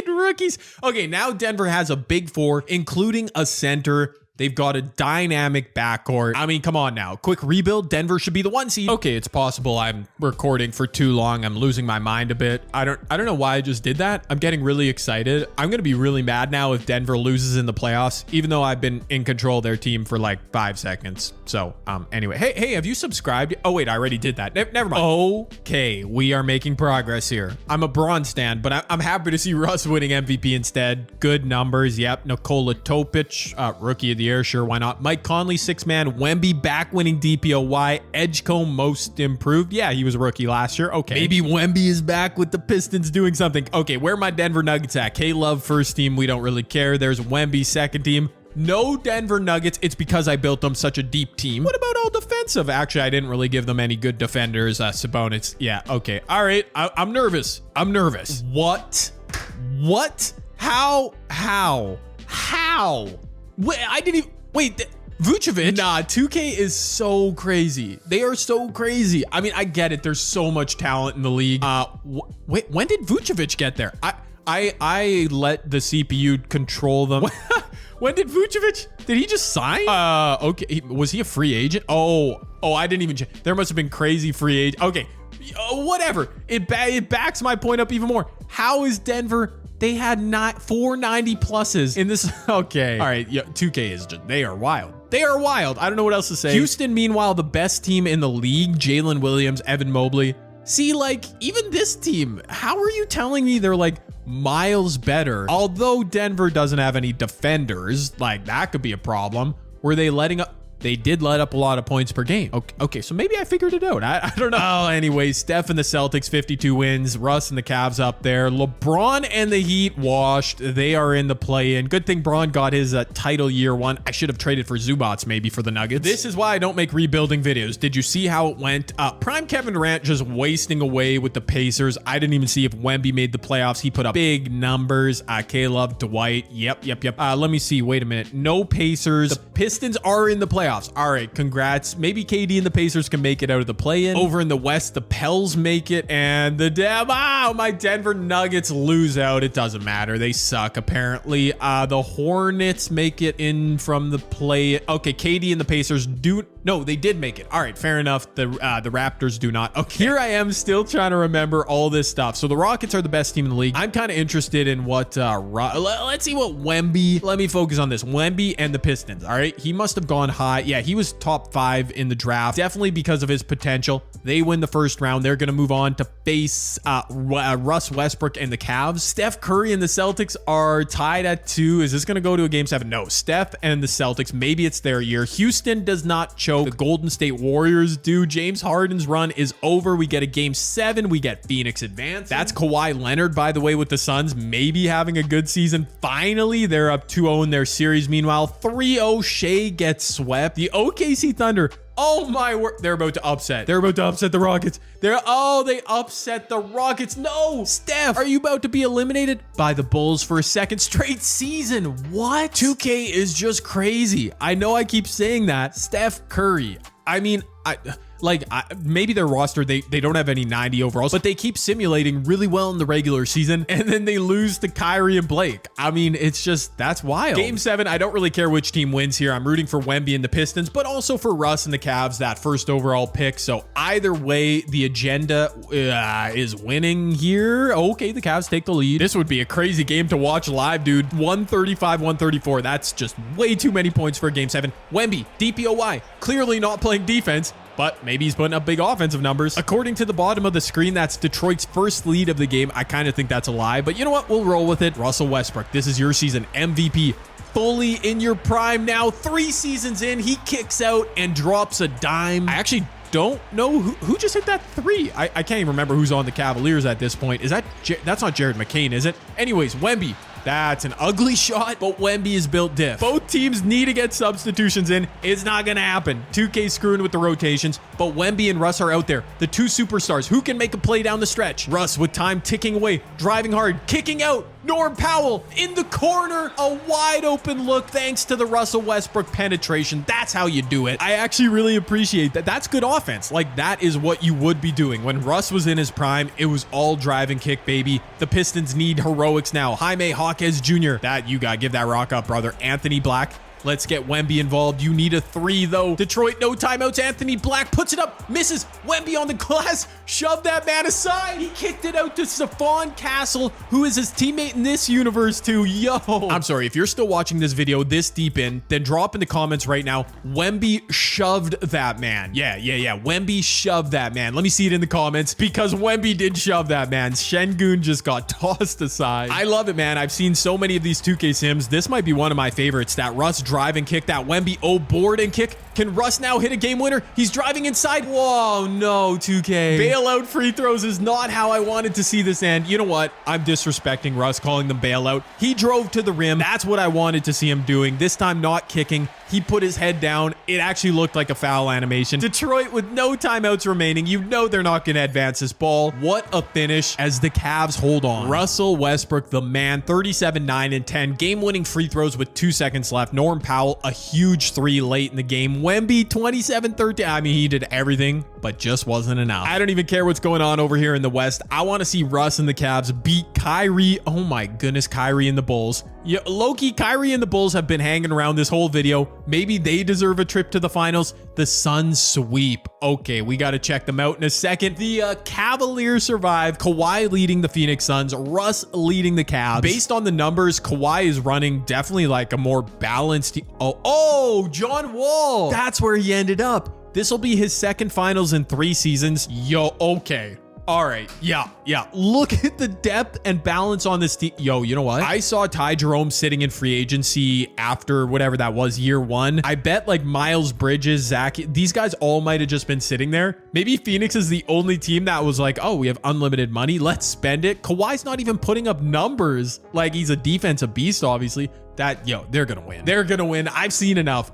rookies. Okay, now Denver has a big 4, including a center. They've got a dynamic backcourt. I mean, come on now. Quick rebuild. Denver should be the 1 seed. Okay, it's possible I'm recording for too long. I'm losing my mind a bit. I don't know why I just did that. I'm getting really excited. I'm going to be really mad now if Denver loses in the playoffs, even though I've been in control of their team for like 5 seconds. So, anyway. Hey, have you subscribed? Oh, wait, I already did that. Never mind. Okay, we are making progress here. I'm a Bron stan, but I'm happy to see Russ winning MVP instead. Good numbers. Yep. Nikola Topic, rookie of the year, sure, why not? Mike Conley, 6-man. Wemby back winning DPOY. Edgecombe most improved. Yeah, he was a rookie last year. Okay, maybe Wemby is back with the Pistons doing something. Okay, where are my Denver Nuggets at? K-Love first team, we don't really care. There's Wemby second team. No Denver Nuggets. It's because I built them such a deep team. What about all defensive? Actually, I didn't really give them any good defenders. Sabonis. Yeah, okay. All right, I'm nervous. What? How? Wait, I didn't even... Wait, Vucevic? Nah, 2K is so crazy. They are so crazy. I mean, I get it. There's so much talent in the league. Wait, when did Vucevic get there? I let the CPU control them. When did Vucevic? Did he just sign? Okay. Was he a free agent? Oh, I didn't even... There must have been crazy free agent. Okay. Whatever. It backs my point up even more. How is Denver... They had 490 pluses in this. Okay. All right. Yeah, 2K is just, they are wild. I don't know what else to say. Houston, meanwhile, the best team in the league. Jalen Williams, Evan Mobley. See, like, even this team, how are you telling me they're like miles better? Although Denver doesn't have any defenders, like that could be a problem. Were they letting up? They did let up a lot of points per game. Okay, so maybe I figured it out. I don't know. Oh, anyway, Steph and the Celtics, 52 wins. Russ and the Cavs up there. LeBron and the Heat washed. They are in the play-in. Good thing Bron got his title year one. I should have traded for Zubats maybe for the Nuggets. This is why I don't make rebuilding videos. Did you see how it went? Prime Kevin Durant just wasting away with the Pacers. I didn't even see if Wemby made the playoffs. He put up big numbers. Caleb, Dwight. Yep. Let me see. Wait a minute. No Pacers. The Pistons are in the playoffs. All right, congrats. Maybe KD and the Pacers can make it out of the play-in. Over in the West, the Pels make it, and my Denver Nuggets lose out. It doesn't matter. They suck, apparently. The Hornets make it in from the play. Okay, KD and the Pacers no, they did make it. All right, fair enough. The Raptors do not. Okay, here I am still trying to remember all this stuff. So the Rockets are the best team in the league. I'm kind of interested in what, let's see what Wemby, let me focus on this. Wemby and the Pistons, all right? He must have gone high. Yeah, he was top 5 in the draft, definitely because of his potential. They win the first round. They're going to move on to face Russ Westbrook and the Cavs. Steph Curry and the Celtics are tied at 2. Is this going to go to a game 7? No, Steph and the Celtics, maybe it's their year. Houston does not choke. The Golden State Warriors do. James Harden's run is over. We get a game 7. We get Phoenix advance. That's Kawhi Leonard, by the way, with the Suns, maybe having a good season. Finally, they're up 2-0 in their series. Meanwhile, 3-0 Shea gets swept. The OKC Thunder, oh my word, they're about to upset. They're about to upset the Rockets. They upset the Rockets. No, Steph, are you about to be eliminated by the Bulls for a second straight season? What? 2K is just crazy. I know I keep saying that. Steph Curry. I mean, maybe their roster, they don't have any 90 overalls, but they keep simulating really well in the regular season, and then they lose to Kyrie and Blake. I mean, it's just, that's wild. Game 7, I don't really care which team wins here. I'm rooting for Wemby and the Pistons, but also for Russ and the Cavs, that first overall pick. So either way, the agenda is winning here. Okay, the Cavs take the lead. This would be a crazy game to watch live, dude. 135-134. That's just way too many points for a game 7. Wemby, DPOY, clearly not playing defense, but maybe he's putting up big offensive numbers. According to the bottom of the screen, that's Detroit's first lead of the game. I kind of think that's a lie, but you know what? We'll roll with it. Russell Westbrook, this is your season. MVP, fully in your prime now. 3 seasons in, he kicks out and drops a dime. I actually don't know who just hit that 3. I can't even remember who's on the Cavaliers at this point. Is that's not Jared McCain, is it? Anyways, Wemby. That's an ugly shot, but Wemby is built diff. Both teams need to get substitutions in. It's not going to happen. 2K screwing with the rotations, but Wemby and Russ are out there. The 2 superstars. Who can make a play down the stretch? Russ with time ticking away, driving hard, kicking out. Norm Powell in the corner. A wide open look thanks to the Russell Westbrook penetration. That's how you do it. I actually really appreciate that. That's good offense. Like, that is what you would be doing. When Russ was in his prime, it was all drive and kick, baby. The Pistons need heroics now. Jaime Jaquez Jr. That, you gotta give that rock up, brother. Anthony Black. Let's get Wemby involved. You need a 3, though. Detroit, no timeouts. Anthony Black puts it up. Misses. Wemby on the glass. Shove that man aside. He kicked it out to Stephon Castle, who is his teammate in this universe, too. Yo. I'm sorry. If you're still watching this video this deep in, then drop in the comments right now. Wemby shoved that man. Yeah. Wemby shoved that man. Let me see it in the comments, because Wemby did shove that man. Şengün just got tossed aside. I love it, man. I've seen so many of these 2K sims. This might be one of my favorites. That Russ drive and kick, that Wemby board and kick. Can Russ now hit a game winner? He's driving inside. Whoa, no, 2K. Bailout free throws is not how I wanted to see this end. You know what? I'm disrespecting Russ, calling them bailout. He drove to the rim. That's what I wanted to see him doing. This time not kicking. He put his head down. It actually looked like a foul animation. Detroit with no timeouts remaining. You know they're not going to advance this ball. What a finish as the Cavs hold on. Russell Westbrook, the man, 37, 9, and 10. Game-winning free throws with 2 seconds left. Norm Powell, a huge 3 late in the game. Wemby, 27, 13. I mean, he did everything, but just wasn't enough. I don't even care what's going on over here in the West. I want to see Russ and the Cavs beat Kyrie. Oh my goodness, Kyrie and the Bulls. Yeah, low-key, Kyrie and the Bulls have been hanging around this whole video. Maybe they deserve a trip to the finals. The Suns sweep. Okay, we got to check them out in a second. The Cavaliers survive. Kawhi leading the Phoenix Suns. Russ leading the Cavs. Based on the numbers, Kawhi is running definitely like a more balanced... Oh, John Wall. That's where he ended up. This will be his second finals in 3 seasons. Yo, okay. All right. Yeah. Look at the depth and balance on this team. Yo, you know what? I saw Ty Jerome sitting in free agency after whatever that was, year 1. I bet like Miles Bridges, Zach, these guys all might have just been sitting there. Maybe Phoenix is the only team that was like, oh, we have unlimited money. Let's spend it. Kawhi's not even putting up numbers. Like, he's a defensive beast, obviously. They're gonna win. They're gonna win. I've seen enough.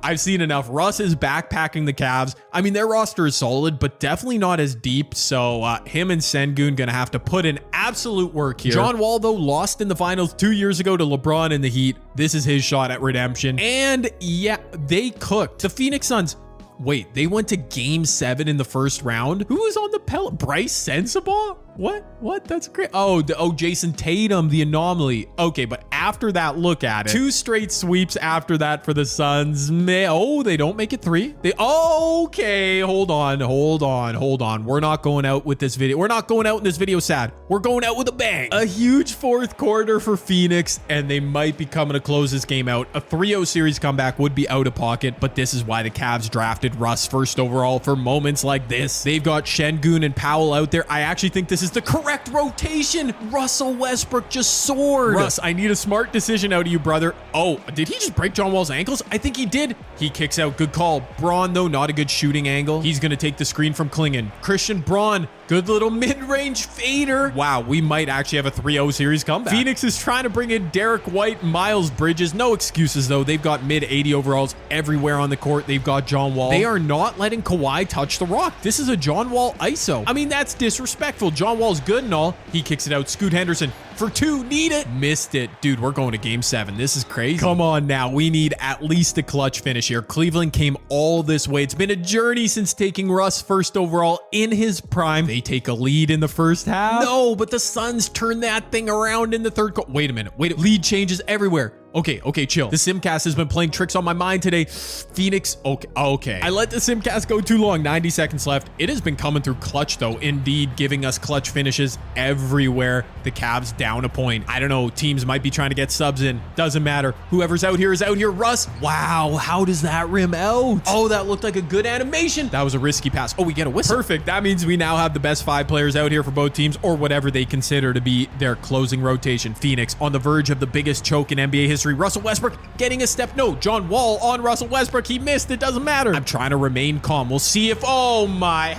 Russ is backpacking the Cavs. I mean, their roster is solid, but definitely not as deep. So him and Sengun gonna have to put in absolute work here. John Wall, though, lost in the finals 2 years ago to LeBron in the Heat. This is his shot at redemption. And yeah, they cooked. The Phoenix Suns. Wait, they went to game 7 in the first round. Who was on the pellet? Bryce Sensabaugh? What? That's great. Oh, Jason Tatum, the anomaly. Okay, but after that, look at it. 2 straight sweeps after that for the Suns. They don't make it 3. Okay, hold on. We're not going out with this video. We're not going out in this video sad. We're going out with a bang. A huge fourth quarter for Phoenix, and they might be coming to close this game out. A 3-0 series comeback would be out of pocket, but this is why the Cavs drafted Russ first overall for moments like this. They've got Şengün and Powell out there. I actually think this is the correct rotation. Russell Westbrook just soared. Russ, I need a smart decision out of you, brother. Oh, did he just break John Wall's ankles? I think he did. He kicks out. Good call. Braun, though, not a good shooting angle. He's going to take the screen from Klingon. Christian Braun, good little mid-range fader. Wow, we might actually have a 3-0 series comeback. Phoenix is trying to bring in Derek White, Miles Bridges. No excuses, though. They've got mid-80 overalls everywhere on the court. They've got John Wall. They are not letting Kawhi touch the rock. This is a John Wall ISO. I mean, that's disrespectful. John Wall's good and all. He kicks it out. Scoot Henderson for 2. Need it. Missed it. Dude, we're going to game 7. This is crazy. Come on now. We need at least a clutch finish here. Cleveland came all this way. It's been a journey since taking Russ first overall in his prime. They take a lead in the first half. No, but the Suns turn that thing around in the third quarter. Wait a minute. Lead changes everywhere. Okay, chill. The Simcast has been playing tricks on my mind today. Phoenix, okay. I let the Simcast go too long. 90 seconds left. It has been coming through clutch, though. Indeed, giving us clutch finishes everywhere. The Cavs down a point. I don't know. Teams might be trying to get subs in. Doesn't matter. Whoever's out here is out here. Russ. Wow, how does that rim out? Oh, that looked like a good animation. That was a risky pass. Oh, we get a whistle. Perfect. That means we now have the best 5 players out here for both teams, or whatever they consider to be their closing rotation. Phoenix on the verge of the biggest choke in NBA history. Russell Westbrook getting a step. No, John Wall on Russell Westbrook. He missed. It doesn't matter. I'm trying to remain calm. We'll see if, oh my,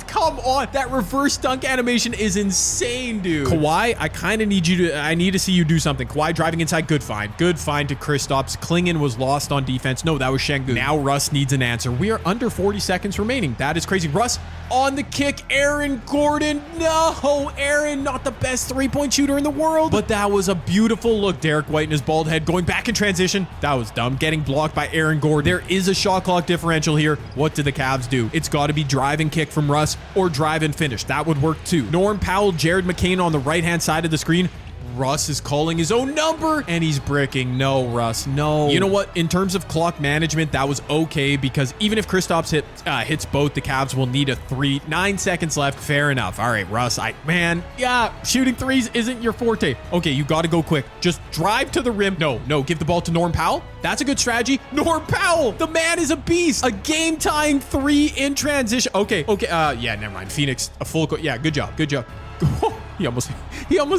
come on. That reverse dunk animation is insane, dude. Kawhi, I need to see you do something. Kawhi driving inside. Good find to Kristaps. Klingon was lost on defense. No, that was Şengün. Now Russ needs an answer. We are under 40 seconds remaining. That is crazy. Russ on the kick. Aaron Gordon. No, Aaron, not the best 3-point shooter in the world, but that was a beautiful look. Derek White and his bald head going back in transition. That was dumb. Getting blocked by Aaron Gordon. There is a shot clock differential here. What do the Cavs do? It's got to be drive and kick from Russ or drive and finish. That would work too. Norm Powell, Jared McCain on the right-hand side of the screen. Russ is calling his own number and he's bricking. No, Russ, no. You know what? In terms of clock management, that was okay because even if Kristaps hits both, the Cavs will need a 3. 9 seconds left. Fair enough. All right, Russ, shooting threes isn't your forte. Okay, you got to go quick. Just drive to the rim. No, give the ball to Norm Powell. That's a good strategy. Norm Powell, the man is a beast. A game-tying 3 in transition. Okay. Never mind. Phoenix, a full court. Yeah, good job. He almost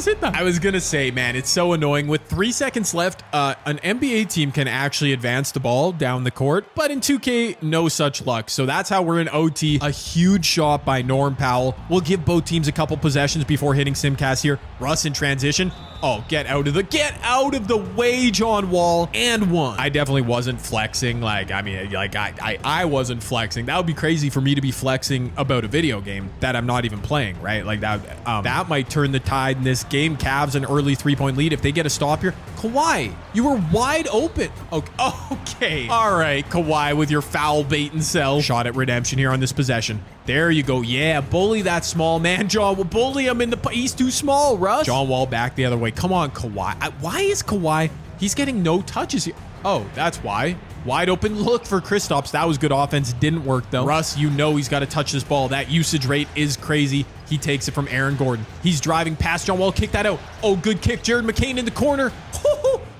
hit that. I was gonna say, man, it's so annoying. With 3 seconds left, an NBA team can actually advance the ball down the court, but in 2K, no such luck. So that's how we're in OT. A huge shot by Norm Powell. We'll give both teams a couple possessions before hitting Simcast here. Russ in transition. Oh, get out of the way, John Wall, and 1. I definitely wasn't flexing. I wasn't flexing. That would be crazy for me to be flexing about a video game that I'm not even playing, right? Like that might turn the tide in this game. Cavs an early 3-point lead. If they get a stop here, Kawhi, you were wide open. Okay. All right, Kawhi with your foul bait and sell. Shot at redemption here on this possession. There you go. Yeah, bully that small man. John will bully him he's too small, Russ. John Wall back the other way. Come on, Kawhi. Why is Kawhi? He's getting no touches here. Oh, that's why. Wide open look for Kristaps. That was good offense. Didn't work, though. Russ, he's got to touch this ball. That usage rate is crazy. He takes it from Aaron Gordon. He's driving past John Wall. Kick that out. Oh, good kick. Jared McCain in the corner.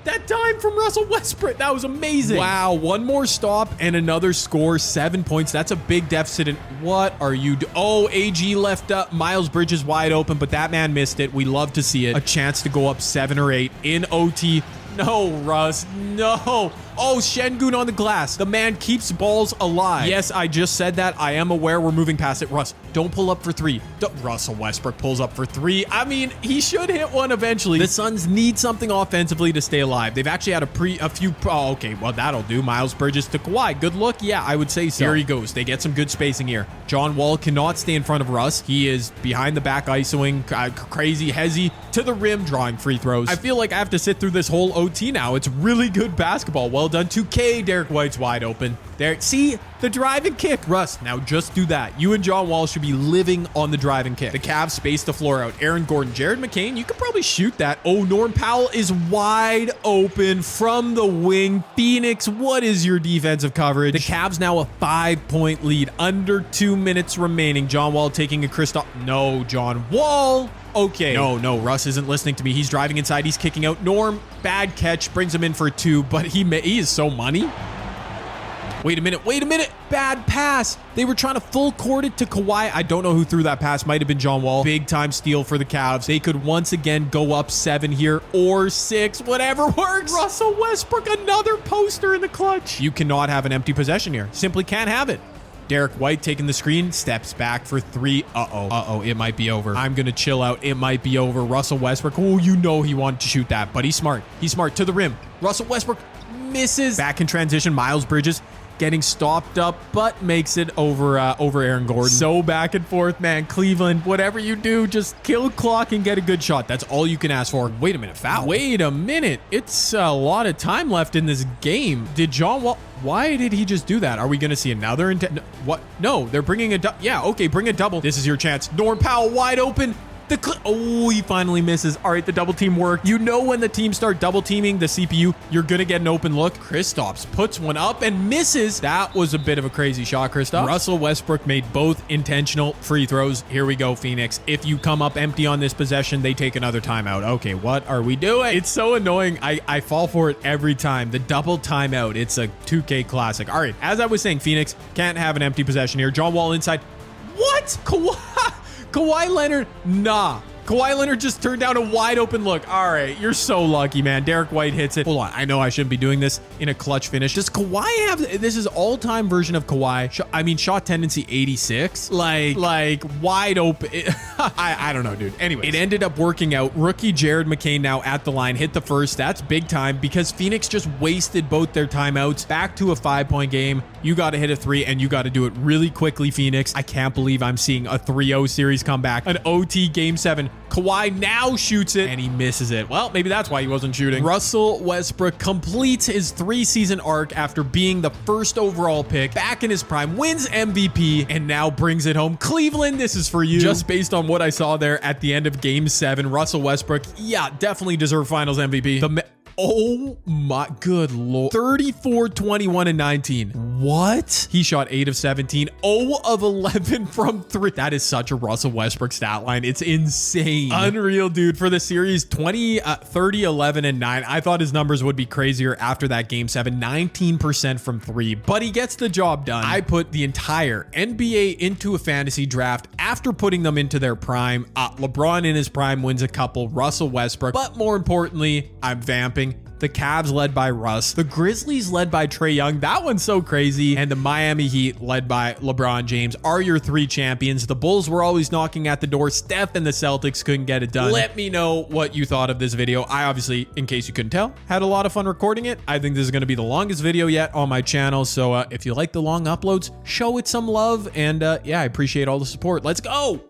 That dime from Russell Westbrook. That was amazing. Wow. One more stop and another score. 7 points. That's a big deficit. And what are you doing? Oh, AG left up. Miles Bridges wide open, but that man missed it. We love to see it. A chance to go up 7 or 8 in OT. No, Russ. No. Oh, Şengün on the glass. The man keeps balls alive. Yes, I just said that. I am aware we're moving past it. Russ, don't pull up for 3. Russell Westbrook pulls up for 3. I mean, he should hit one eventually. The Suns need something offensively to stay alive. They've actually had a few. Oh, okay. Well, that'll do. Miles Bridges to Kawhi. Good look. Yeah, I would say so. Here he goes. They get some good spacing here. John Wall cannot stay in front of Russ. He is behind the back isoing. Crazy Hezzy to the rim drawing free throws. I feel like I have to sit through this whole OT now. It's really good basketball. Well done. 2K. Derek White's wide open. There. See? The drive and kick. Russ, now just do that. You and John Wall should be living on the drive and kick. The Cavs space the floor out. Aaron Gordon, Jared McCain, you could probably shoot that. Oh, Norm Powell is wide open from the wing. Phoenix, what is your defensive coverage? The Cavs now a 5-point lead. Under 2 minutes remaining. John Wall taking a Kristaps. No, John Wall. Okay. No, Russ isn't listening to me. He's driving inside. He's kicking out. Norm, bad catch, brings him in for 2, but he is so money. Wait a minute. Bad pass. They were trying to full court it to Kawhi. I don't know who threw that pass. Might have been John Wall. Big time steal for the Cavs. They could once again go up 7 here or 6. Whatever works. Russell Westbrook, another poster in the clutch. You cannot have an empty possession here. Simply can't have it. Derek White taking the screen, steps back for 3. Uh-oh, it might be over. I'm going to chill out. It might be over. Russell Westbrook, oh, you know he wanted to shoot that, but he's smart. He's smart to the rim. Russell Westbrook misses. Back in transition, Miles Bridges getting stopped up, but makes it over Aaron Gordon. So back and forth, man. Cleveland, whatever you do, just kill clock and get a good shot. That's all you can ask for. Wait a minute, foul. Wait a minute. It's a lot of time left in this game. Did John Wall... Why did he just do that? Are we going to see another... What? No, they're bringing a... Yeah, okay, bring a double. This is your chance. Norm Powell wide open. Oh, he finally misses. All right, the double team worked. You know when the teams start double teaming the CPU, you're going to get an open look. Kristaps puts one up and misses. That was a bit of a crazy shot, Kristaps. Russell Westbrook made both intentional free throws. Here we go, Phoenix. If you come up empty on this possession, they take another timeout. Okay, what are we doing? It's so annoying. I fall for it every time. The double timeout. It's a 2K classic. All right, as I was saying, Phoenix can't have an empty possession here. John Wall inside. What? Kawhi Leonard, nah. Kawhi Leonard just turned down a wide open look. All right, you're so lucky, man. Derek White hits it. Hold on, I know I shouldn't be doing this in a clutch finish. Does Kawhi have, this is all-time version of Kawhi. I mean, shot tendency 86. Like wide open. I don't know, dude. Anyway, it ended up working out. Rookie Jared McCain now at the line, hit the first. That's big time because Phoenix just wasted both their timeouts. Back to a 5-point game. You got to hit a 3 and you got to do it really quickly, Phoenix. I can't believe I'm seeing a 3-0 series come back. An OT game 7. Kawhi now shoots it and he misses it. Well, maybe that's why he wasn't shooting. Russell Westbrook completes his 3-season arc after being the first overall pick, back in his prime, wins MVP, and now brings it home. Cleveland, this is for you. Just based on what I saw there at the end of game 7, Russell Westbrook, yeah, definitely deserved finals MVP. Oh my good lord. 34, 21, and 19. What? He shot 8 of 17, 0 of 11 from 3. That is such a Russell Westbrook stat line. It's insane. Unreal, dude. For the series, 20, 30, 11, and 9. I thought his numbers would be crazier after that game 7. 19% from 3, but he gets the job done. I put the entire NBA into a fantasy draft after putting them into their prime. LeBron in his prime wins a couple, Russell Westbrook, but more importantly, I'm vamping. The Cavs led by Russ. The Grizzlies led by Trae Young. That one's so crazy. And the Miami Heat led by LeBron James are your 3 champions. The Bulls were always knocking at the door. Steph and the Celtics couldn't get it done. Let me know what you thought of this video. I obviously, in case you couldn't tell, had a lot of fun recording it. I think this is going to be the longest video yet on my channel. So if you like the long uploads, show it some love. And yeah, I appreciate all the support. Let's go.